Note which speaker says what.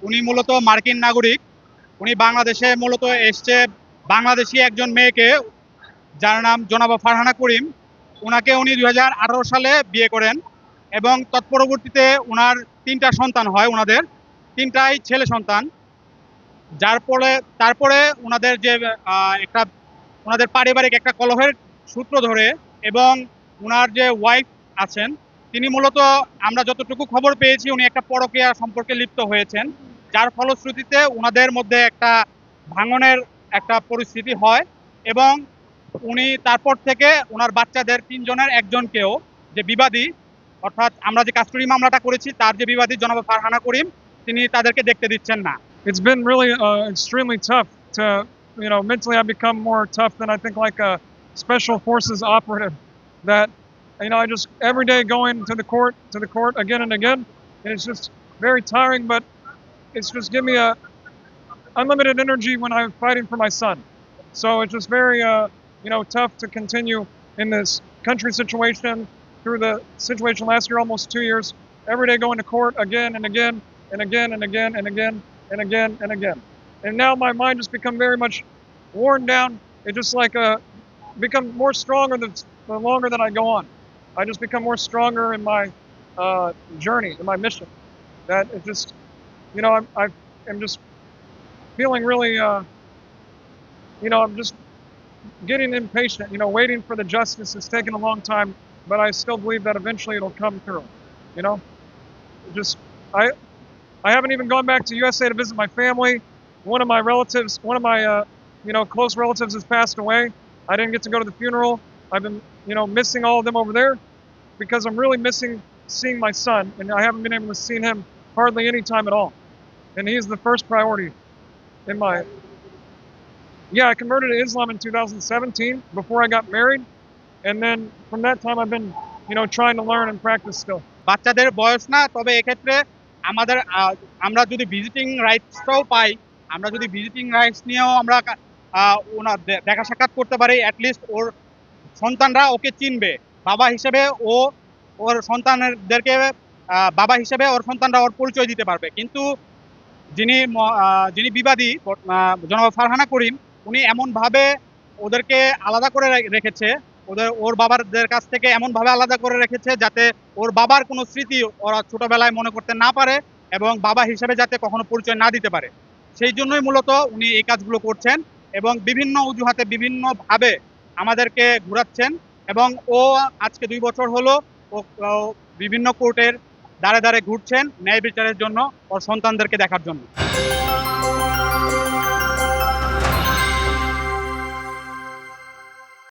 Speaker 1: উনি মূলত মার্কিন নাগরিক। উনি বাংলাদেশে মূলত এসছে বাংলাদেশি একজন মেয়েকে, যার নাম জনাবা ফারহানা করিম। উনাকে উনি 2018 সালে বিয়ে করেন এবং তৎপরবর্তীতে উনার 3টা সন্তান হয়, উনাদের 3টাই ছেলে সন্তান। যার পরে তারপরে উনাদের যে একটা ওনাদের পারিবারিক একটা কলহের সূত্র ধরে এবং উনার যে ওয়াইফ আছেন, তিনি মূলত আমরা যতটুকু খবর পেয়েছি উনি একটা পরকীয়া সম্পর্কে লিপ্ত হয়েছেন, যার ফলশ্রুতিতে উনাদের মধ্যে একটা ভাঙনের একটা পরিস্থিতি হয় এবং উনি তারপর থেকে ওনার বাচ্চাদের 3জনের একজনকেও, যে বিবাদী, অর্থাৎ আমরা যে কাস্টডি মামলাটা করেছি তার যে বিবাদী জনাব ফারহানা করিম, তিনি তাদেরকে দেখতে দিচ্ছেন না।
Speaker 2: It's been really extremely tough to, mentally I've become more tough than I think like a special forces operative that, I just every day going to the court again and again, and it's just very tiring, but it's just give me a unlimited energy when I'm fighting for my son. So it's just very, tough to continue in this country situation through the situation last year, almost 2 years, every day going to court again and again and again and again and again and again and again. And now my mind just become very much worn down. It just like become more stronger the longer that I go on. I just become more stronger in my journey, in my mission. That it just, I'm just feeling really, I'm just getting impatient. Waiting for the justice is taking a long time, but I still believe that eventually it'll come through. You know, just I haven't even gone back to USA to visit my family. One of my relatives, one of my close relatives has passed away. I didn't get to go to the funeral. I've been missing all of them over there because I'm really missing seeing my son, and I haven't been able to see him hardly any time at all. And he's the first priority in my. Yeah, I converted to Islam in 2017 before I got married, and then from that time I've been trying to learn and practice still.
Speaker 1: বাচ্চাদের বয়স না, তবে এক্ষেত্রে আমাদের আমরা যদি visiting রাইটসটাও পাই, আমরা যদি ভিজিটিং রাইটস নিয়েও আমরা ওনার দেখা সাক্ষাৎ করতে পারি, অ্যাটলিস্ট ওর সন্তানরা ওকে চিনবে বাবা হিসেবে, ওর সন্তানদেরকে বাবা হিসেবে ওর সন্তানরা ওর পরিচয় দিতে পারবে। কিন্তু যিনি বিবাদী জনাব ফারহানা করিম, উনি এমনভাবে ওদেরকে আলাদা করে রেখেছে, ওর বাবাদের কাছ থেকে এমনভাবে আলাদা করে রেখেছে যাতে ওর বাবার কোনো স্মৃতি ওরা ছোটবেলায় মনে করতে না পারে এবং বাবা হিসেবে যাতে কখনো পরিচয় না দিতে পারে। সেই জন্যই মূলত উনি এই কাজগুলো করছেন এবং বিভিন্ন অজুহাতে বিভিন্নভাবে আমাদেরকে ঘুরাচ্ছেন এবং ও আজকে 2 বছর হলো ও বিভিন্ন কোর্টের দ্বারে দ্বারে ঘুরছেন ন্যায় বিচারের জন্য, ওর সন্তানদেরকে দেখার জন্য।